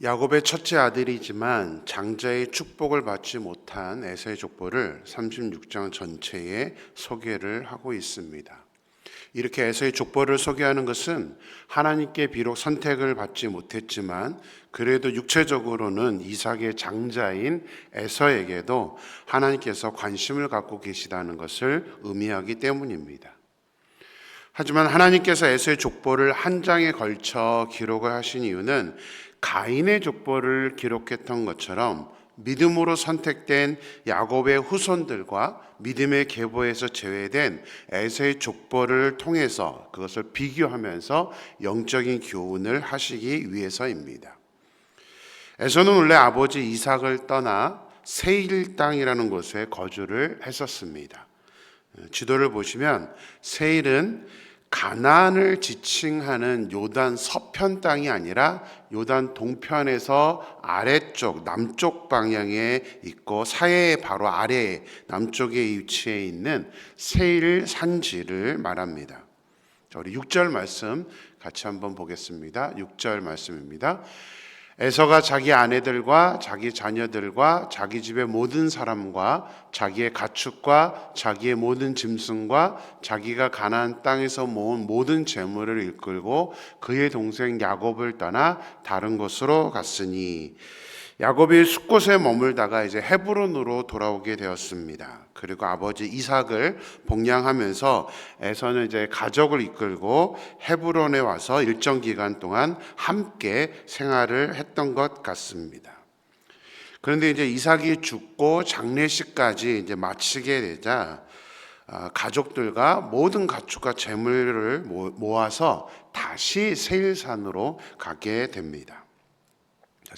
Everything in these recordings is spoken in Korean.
야곱의 첫째 아들이지만 장자의 축복을 받지 못한 에사의 족보를 36장 전체에 소개를 하고 있습니다. 이렇게 에사의 족보를 소개하는 것은 하나님께 비록 선택을 받지 못했지만 그래도 육체적으로는 이삭의 장자인 에서에게도 하나님께서 관심을 갖고 계시다는 것을 의미하기 때문입니다. 하지만 하나님께서 에서의 족보를 한 장에 걸쳐 기록을 하신 이유는 가인의 족보를 기록했던 것처럼 믿음으로 선택된 야곱의 후손들과 믿음의 계보에서 제외된 에서의 족보를 통해서 그것을 비교하면서 영적인 교훈을 하시기 위해서입니다. 에서는 원래 아버지 이삭을 떠나 세일 땅이라는 곳에 거주를 했었습니다. 지도를 보시면 세일은 가나안을 지칭하는 요단 서편 땅이 아니라 요단 동편에서 아래쪽 남쪽 방향에 있고 사해의 바로 아래에 남쪽에 위치해 있는 세일 산지를 말합니다. 우리 6절 말씀 같이 한번 보겠습니다. 6절 말씀입니다. 에서가 자기 아내들과 자기 자녀들과 자기 집의 모든 사람과 자기의 가축과 자기의 모든 짐승과 자기가 가나안 땅에서 모은 모든 재물을 이끌고 그의 동생 야곱을 떠나 다른 곳으로 갔으니, 야곱이 숫곳에 머물다가 이제 헤브론으로 돌아오게 되었습니다. 그리고 아버지 이삭을 복양하면서 에서는 이제 가족을 이끌고 헤브론에 와서 일정 기간 동안 함께 생활을 했던 것 같습니다. 그런데 이제 이삭이 죽고 장례식까지 이제 마치게 되자 가족들과 모든 가축과 재물을 모아서 다시 세일산으로 가게 됩니다.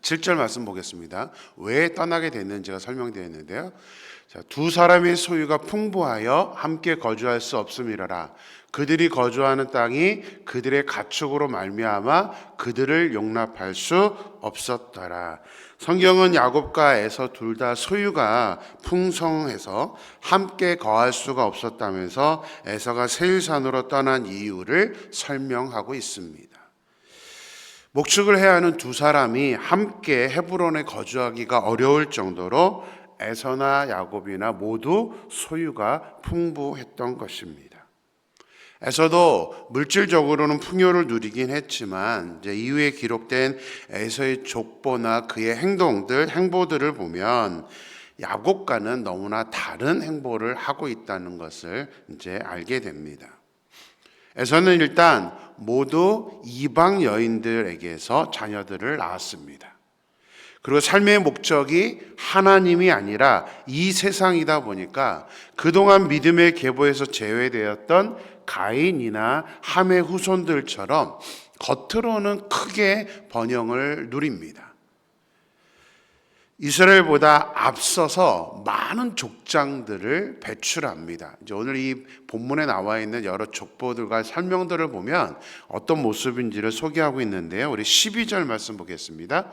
7절 말씀 보겠습니다. 왜 떠나게 됐는지가 설명되어 있는데요. 두 사람의 소유가 풍부하여 함께 거주할 수 없음이라라. 그들이 거주하는 땅이 그들의 가축으로 말미암아 그들을 용납할 수 없었더라. 성경은 야곱과 에서 둘 다 소유가 풍성해서 함께 거할 수가 없었다면서 에서가 세일산으로 떠난 이유를 설명하고 있습니다. 목축을 해야 하는 두 사람이 함께 헤브론에 거주하기가 어려울 정도로 에서나 야곱이나 모두 소유가 풍부했던 것입니다. 에서도 물질적으로는 풍요를 누리긴 했지만 이제 이후에 기록된 에서의 족보나 그의 행보들을 보면 야곱과는 너무나 다른 행보를 하고 있다는 것을 이제 알게 됩니다. 에서는 일단 모두 이방 여인들에게서 자녀들을 낳았습니다. 그리고 삶의 목적이 하나님이 아니라 이 세상이다 보니까 그동안 믿음의 계보에서 제외되었던 가인이나 함의 후손들처럼 겉으로는 크게 번영을 누립니다. 이스라엘보다 앞서서 많은 족장들을 배출합니다. 이제 오늘 이 본문에 나와 있는 여러 족보들과 설명들을 보면 어떤 모습인지를 소개하고 있는데요. 우리 12절 말씀 보겠습니다.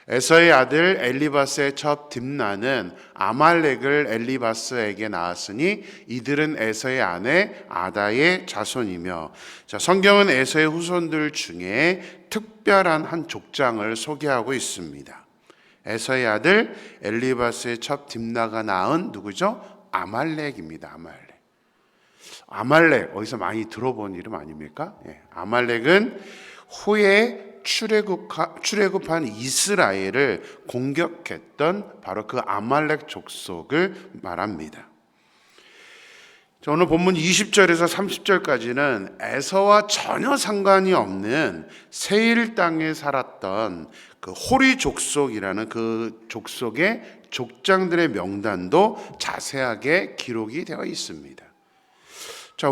에서의 아들 엘리바스의 첩 딥나는 아말렉을 엘리바스에게 낳았으니 이들은 에서의 아내 아다의 자손이며, 성경은 에서의 후손들 중에 특별한 한 족장을 소개하고 있습니다. 에서의 아들 엘리바스의 첩 딥나가 낳은 누구죠? 아말렉입니다. 아말렉 어디서 많이 들어본 이름 아닙니까? 아말렉은 후에 출애굽한 이스라엘을 공격했던 바로 그 아말렉 족속을 말합니다. 오늘 본문 20절에서 30절까지는 에서와 전혀 상관이 없는 세일 땅에 살았던 그 호리 족속이라는 그 족속의 족장들의 명단도 자세하게 기록이 되어 있습니다.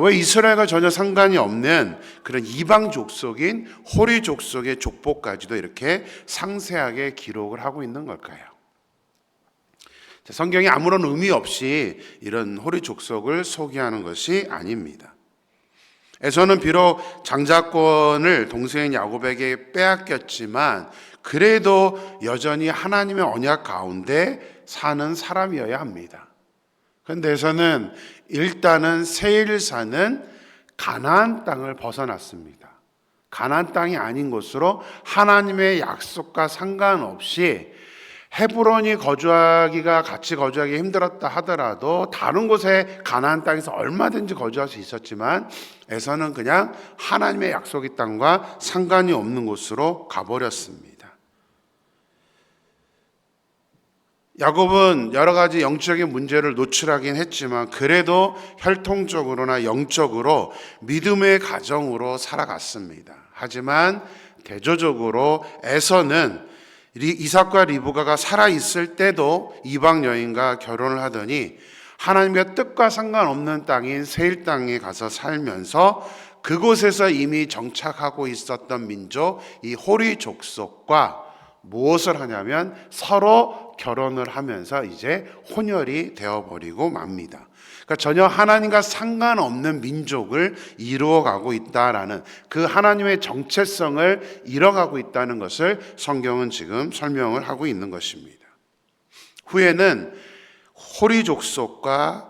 왜 이스라엘과 전혀 상관이 없는 그런 이방 족속인 호리 족속의 족보까지도 이렇게 상세하게 기록을 하고 있는 걸까요? 성경이 아무런 의미 없이 이런 호리 족속을 소개하는 것이 아닙니다. 에서는 비록 장자권을 동생 야곱에게 빼앗겼지만 그래도 여전히 하나님의 언약 가운데 사는 사람이어야 합니다. 그런데 에서는 일단은 세일사는 가나안 땅을 벗어났습니다. 가나안 땅이 아닌 곳으로 하나님의 약속과 상관없이 헤브론이 같이 거주하기 힘들었다 하더라도 다른 곳에 가나안 땅에서 얼마든지 거주할 수 있었지만 에서는 그냥 하나님의 약속의 땅과 상관이 없는 곳으로 가버렸습니다. 야곱은 여러 가지 영적인 문제를 노출하긴 했지만 그래도 혈통적으로나 영적으로 믿음의 가정으로 살아갔습니다. 하지만 대조적으로 에서는 이삭과 리브가가 살아있을 때도 이방 여인과 결혼을 하더니 하나님의 뜻과 상관없는 땅인 세일 땅에 가서 살면서 그곳에서 이미 정착하고 있었던 민족 이 호리 족속과 무엇을 하냐면 서로 결혼을 하면서 이제 혼혈이 되어버리고 맙니다. 그러니까 전혀 하나님과 상관없는 민족을 이루어가고 있다라는 그 하나님의 정체성을 잃어가고 있다는 것을 성경은 지금 설명을 하고 있는 것입니다. 후에는 호리 족속을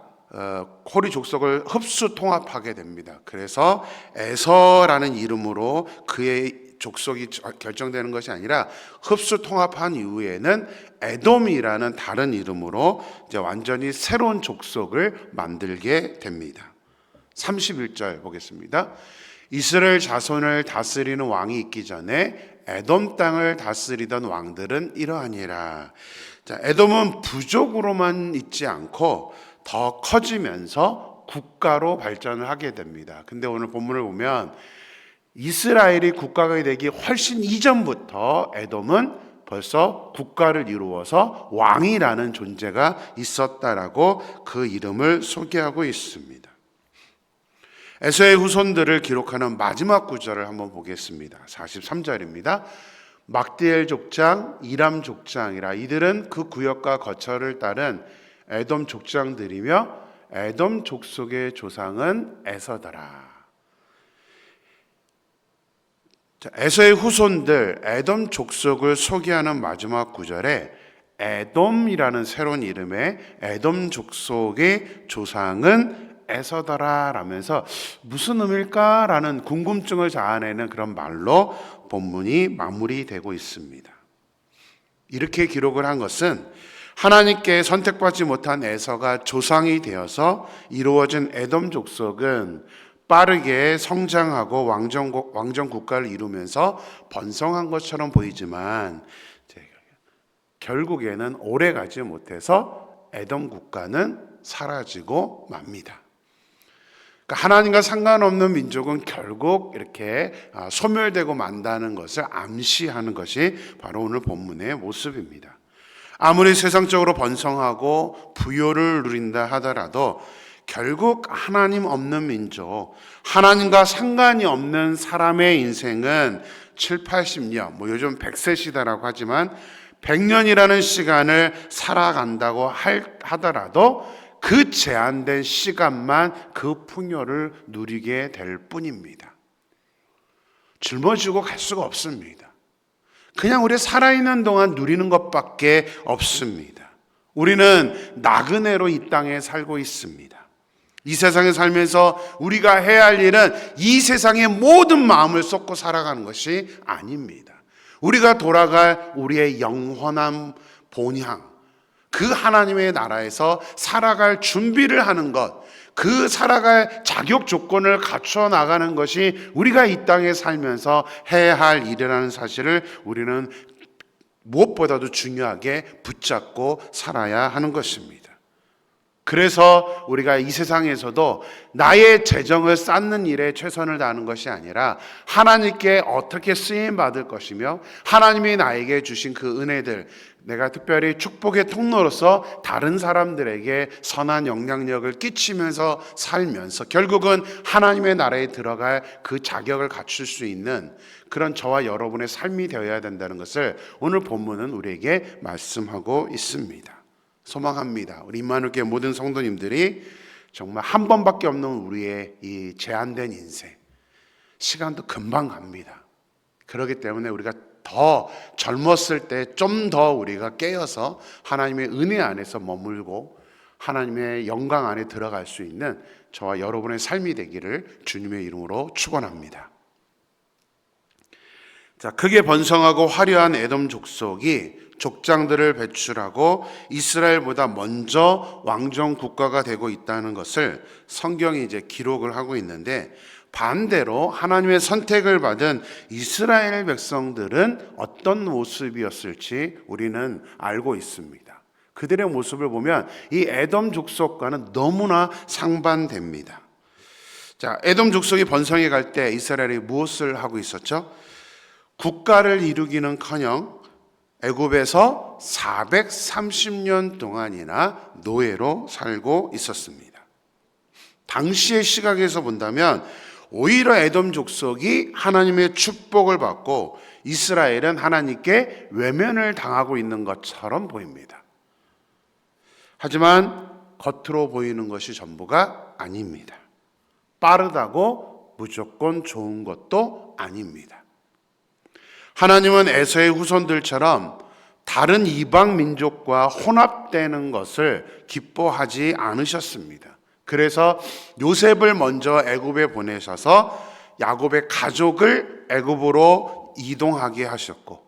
흡수 통합하게 됩니다. 그래서 에서라는 이름으로 그의 족속이 결정되는 것이 아니라 흡수 통합한 이후에는 에돔이라는 다른 이름으로 이제 완전히 새로운 족속을 만들게 됩니다. 31절 보겠습니다. 이스라엘 자손을 다스리는 왕이 있기 전에 에돔 땅을 다스리던 왕들은 이러하니라. 자, 에돔은 부족으로만 있지 않고 더 커지면서 국가로 발전을 하게 됩니다. 근데 오늘 본문을 보면 이스라엘이 국가가 되기 훨씬 이전부터 에돔은 벌써 국가를 이루어서 왕이라는 존재가 있었다라고 그 이름을 소개하고 있습니다. 에서의 후손들을 기록하는 마지막 구절을 한번 보겠습니다. 43절입니다. 막디엘 족장, 이람 족장이라 이들은 그 구역과 거처를 따른 에돔 족장들이며 에돔 족속의 조상은 에서더라. 에서의 후손들 에돔 족속을 소개하는 마지막 구절에 에돔이라는 새로운 이름의 에돔 족속의 조상은 에서더라 라면서 무슨 의미일까라는 궁금증을 자아내는 그런 말로 본문이 마무리되고 있습니다. 이렇게 기록을 한 것은 하나님께 선택받지 못한 에서가 조상이 되어서 이루어진 에돔 족속은 빠르게 성장하고 왕정 국가를 이루면서 번성한 것처럼 보이지만 결국에는 오래 가지 못해서 에돔 국가는 사라지고 맙니다. 그러니까 하나님과 상관없는 민족은 결국 이렇게 소멸되고 만다는 것을 암시하는 것이 바로 오늘 본문의 모습입니다. 아무리 세상적으로 번성하고 부요를 누린다 하더라도 결국 하나님 없는 민족, 하나님과 상관이 없는 사람의 인생은 7, 80년, 요즘 100세 시대라고 하지만 100년이라는 시간을 살아간다고 하더라도 그 제한된 시간만 그 풍요를 누리게 될 뿐입니다. 짊어지고 갈 수가 없습니다. 그냥 우리 살아있는 동안 누리는 것밖에 없습니다. 우리는 나그네로 이 땅에 살고 있습니다. 이 세상에 살면서 우리가 해야 할 일은 이 세상의 모든 마음을 쏟고 살아가는 것이 아닙니다. 우리가 돌아갈 우리의 영원한 본향, 그 하나님의 나라에서 살아갈 준비를 하는 것, 그 살아갈 자격 조건을 갖춰 나가는 것이 우리가 이 땅에 살면서 해야 할 일이라는 사실을 우리는 무엇보다도 중요하게 붙잡고 살아야 하는 것입니다. 그래서 우리가 이 세상에서도 나의 재정을 쌓는 일에 최선을 다하는 것이 아니라 하나님께 어떻게 쓰임 받을 것이며 하나님이 나에게 주신 그 은혜들, 내가 특별히 축복의 통로로서 다른 사람들에게 선한 영향력을 끼치면서 살면서 결국은 하나님의 나라에 들어갈 그 자격을 갖출 수 있는 그런 저와 여러분의 삶이 되어야 된다는 것을 오늘 본문은 우리에게 말씀하고 있습니다. 소망합니다. 우리 임마누엘교회 모든 성도님들이 정말 한 번밖에 없는 우리의 이 제한된 인생, 시간도 금방 갑니다. 그렇기 때문에 우리가 더 젊었을 때 좀 더 우리가 깨어서 하나님의 은혜 안에서 머물고 하나님의 영광 안에 들어갈 수 있는 저와 여러분의 삶이 되기를 주님의 이름으로 축원합니다. 자, 크게 번성하고 화려한 에돔 족속이 족장들을 배출하고 이스라엘보다 먼저 왕정 국가가 되고 있다는 것을 성경이 이제 기록을 하고 있는데, 반대로 하나님의 선택을 받은 이스라엘 백성들은 어떤 모습이었을지 우리는 알고 있습니다. 그들의 모습을 보면 이 에돔 족속과는 너무나 상반됩니다. 자, 에돔 족속이 번성해 갈 때 이스라엘이 무엇을 하고 있었죠? 국가를 이루기는커녕 애굽에서 430년 동안이나 노예로 살고 있었습니다. 당시의 시각에서 본다면 오히려 에돔 족속이 하나님의 축복을 받고 이스라엘은 하나님께 외면을 당하고 있는 것처럼 보입니다. 하지만 겉으로 보이는 것이 전부가 아닙니다. 빠르다고 무조건 좋은 것도 아닙니다. 하나님은 에서의 후손들처럼 다른 이방 민족과 혼합되는 것을 기뻐하지 않으셨습니다. 그래서 요셉을 먼저 애굽에 보내셔서 야곱의 가족을 애굽으로 이동하게 하셨고,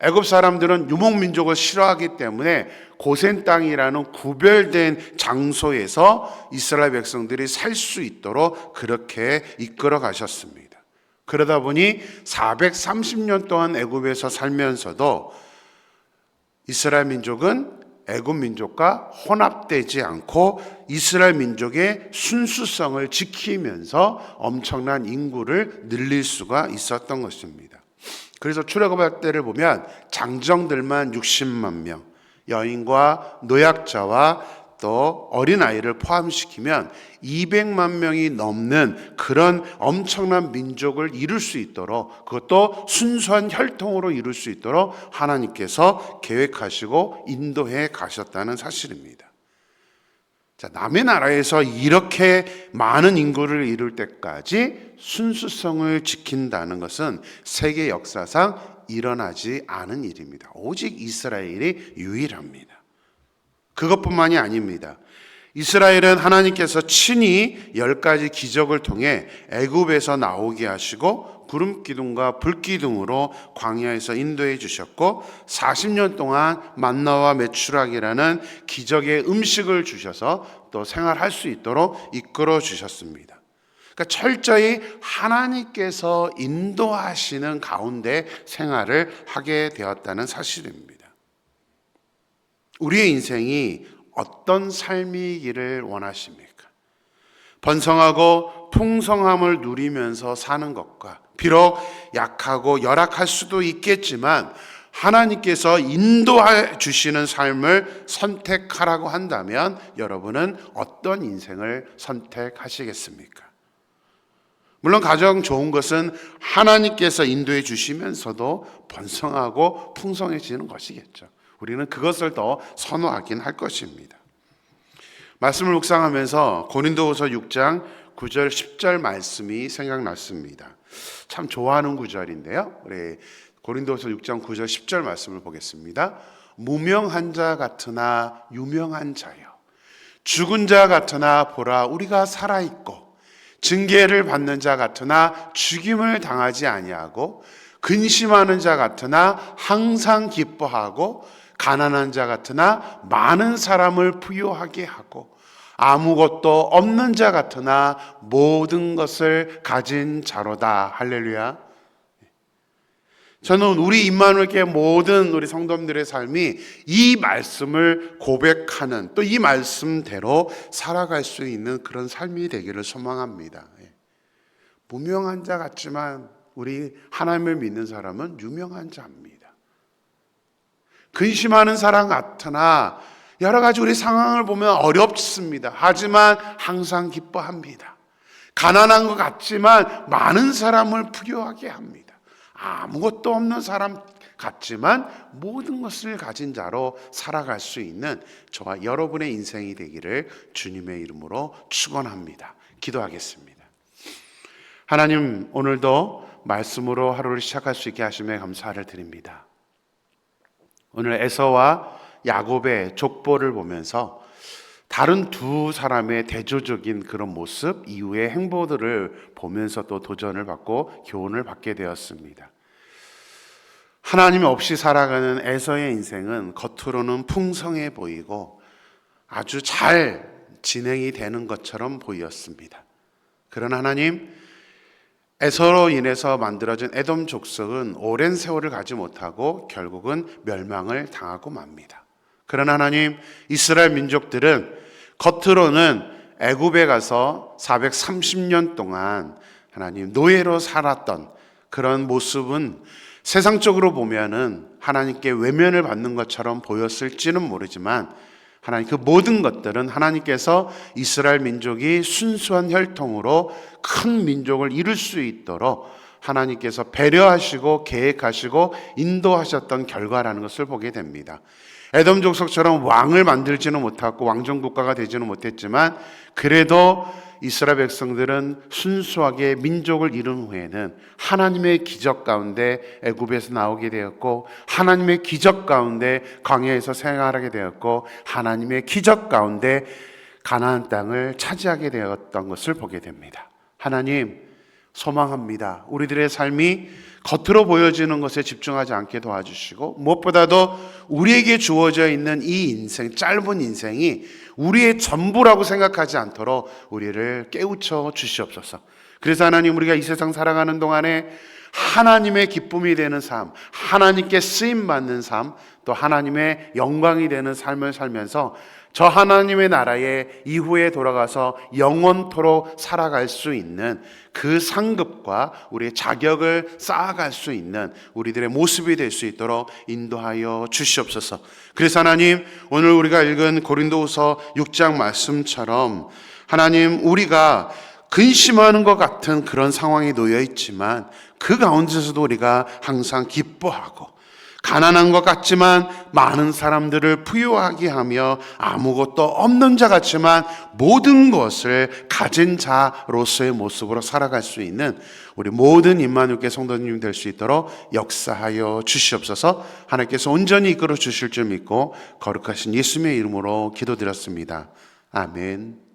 애굽 사람들은 유목민족을 싫어하기 때문에 고센 땅이라는 구별된 장소에서 이스라엘 백성들이 살 수 있도록 그렇게 이끌어 가셨습니다. 그러다 보니 430년 동안 애굽에서 살면서도 이스라엘 민족은 애굽 민족과 혼합되지 않고 이스라엘 민족의 순수성을 지키면서 엄청난 인구를 늘릴 수가 있었던 것입니다. 그래서 출애굽할 때를 보면 장정들만 60만 명, 여인과 노약자와 또 어린아이를 포함시키면 200만 명이 넘는 그런 엄청난 민족을 이룰 수 있도록, 그것도 순수한 혈통으로 이룰 수 있도록 하나님께서 계획하시고 인도해 가셨다는 사실입니다. 자, 남의 나라에서 이렇게 많은 인구를 이룰 때까지 순수성을 지킨다는 것은 세계 역사상 일어나지 않은 일입니다. 오직 이스라엘이 유일합니다. 그것뿐만이 아닙니다. 이스라엘은 하나님께서 친히 10가지 기적을 통해 애굽에서 나오게 하시고 구름 기둥과 불 기둥으로 광야에서 인도해 주셨고, 40년 동안 만나와 메추락이라는 기적의 음식을 주셔서 또 생활할 수 있도록 이끌어 주셨습니다. 그러니까 철저히 하나님께서 인도하시는 가운데 생활을 하게 되었다는 사실입니다. 우리의 인생이 어떤 삶이기를 원하십니까? 번성하고 풍성함을 누리면서 사는 것과, 비록 약하고 열악할 수도 있겠지만 하나님께서 인도해 주시는 삶을 선택하라고 한다면 여러분은 어떤 인생을 선택하시겠습니까? 물론 가장 좋은 것은 하나님께서 인도해 주시면서도 번성하고 풍성해지는 것이겠죠. 우리는 그것을 더 선호하긴 할 것입니다. 말씀을 묵상하면서 고린도후서 6장 9절 10절 말씀이 생각났습니다. 참 좋아하는 구절인데요. 우리 고린도후서 6장 9절 10절 말씀을 보겠습니다. 무명한 자 같으나 유명한 자여, 죽은 자 같으나 보라 우리가 살아있고, 징계를 받는 자 같으나 죽임을 당하지 아니하고, 근심하는 자 같으나 항상 기뻐하고, 가난한 자 같으나 많은 사람을 부유하게 하고, 아무것도 없는 자 같으나 모든 것을 가진 자로다. 할렐루야. 저는 우리 임마누엘교회 모든 우리 성도님들의 삶이 이 말씀을 고백하는, 또 이 말씀대로 살아갈 수 있는 그런 삶이 되기를 소망합니다. 무명한 자 같지만 우리 하나님을 믿는 사람은 유명한 자입니다. 근심하는 사람 같으나 여러 가지 우리 상황을 보면 어렵습니다. 하지만 항상 기뻐합니다. 가난한 것 같지만 많은 사람을 부유하게 합니다. 아무것도 없는 사람 같지만 모든 것을 가진 자로 살아갈 수 있는 저와 여러분의 인생이 되기를 주님의 이름으로 축원합니다. 기도하겠습니다. 하나님, 오늘도 말씀으로 하루를 시작할 수 있게 하심에 감사를 드립니다. 오늘 에서와 야곱의 족보를 보면서 다른 두 사람의 대조적인 그런 모습, 이후의 행보들을 보면서 또 도전을 받고 교훈을 받게 되었습니다. 하나님 없이 살아가는 에서의 인생은 겉으로는 풍성해 보이고 아주 잘 진행이 되는 것처럼 보였습니다. 그러나 하나님, 에서로 인해서 만들어진 에돔 족속은 오랜 세월을 가지 못하고 결국은 멸망을 당하고 맙니다. 그러나 하나님, 이스라엘 민족들은 겉으로는 애굽에 가서 430년 동안 하나님 노예로 살았던 그런 모습은 세상적으로 보면은 하나님께 외면을 받는 것처럼 보였을지는 모르지만 하나님, 그 모든 것들은 하나님께서 이스라엘 민족이 순수한 혈통으로 큰 민족을 이룰 수 있도록 하나님께서 배려하시고 계획하시고 인도하셨던 결과라는 것을 보게 됩니다. 에돔 족속처럼 왕을 만들지는 못하고 왕정 국가가 되지는 못했지만 그래도 이스라엘 백성들은 순수하게 민족을 이룬 후에는 하나님의 기적 가운데 애굽에서 나오게 되었고, 하나님의 기적 가운데 광야에서 생활하게 되었고, 하나님의 기적 가운데 가나안 땅을 차지하게 되었던 것을 보게 됩니다. 하나님, 소망합니다. 우리들의 삶이 겉으로 보여지는 것에 집중하지 않게 도와주시고, 무엇보다도 우리에게 주어져 있는 이 인생, 짧은 인생이 우리의 전부라고 생각하지 않도록 우리를 깨우쳐 주시옵소서. 그래서 하나님, 우리가 이 세상 살아가는 동안에 하나님의 기쁨이 되는 삶, 하나님께 쓰임받는 삶, 또 하나님의 영광이 되는 삶을 살면서 저 하나님의 나라에 이후에 돌아가서 영원토록 살아갈 수 있는 그 상급과 우리의 자격을 쌓아갈 수 있는 우리들의 모습이 될 수 있도록 인도하여 주시옵소서. 그래서 하나님, 오늘 우리가 읽은 고린도후서 6장 말씀처럼 하나님, 우리가 근심하는 것 같은 그런 상황에 놓여 있지만 그 가운데서도 우리가 항상 기뻐하고, 가난한 것 같지만 많은 사람들을 부유하게 하며 아무것도 없는 자 같지만 모든 것을 가진 자로서의 모습으로 살아갈 수 있는 우리 모든 임마누엘 성도님 될 수 있도록 역사하여 주시옵소서. 하나님께서 온전히 이끌어 주실 줄 믿고 거룩하신 예수님의 이름으로 기도드렸습니다. 아멘.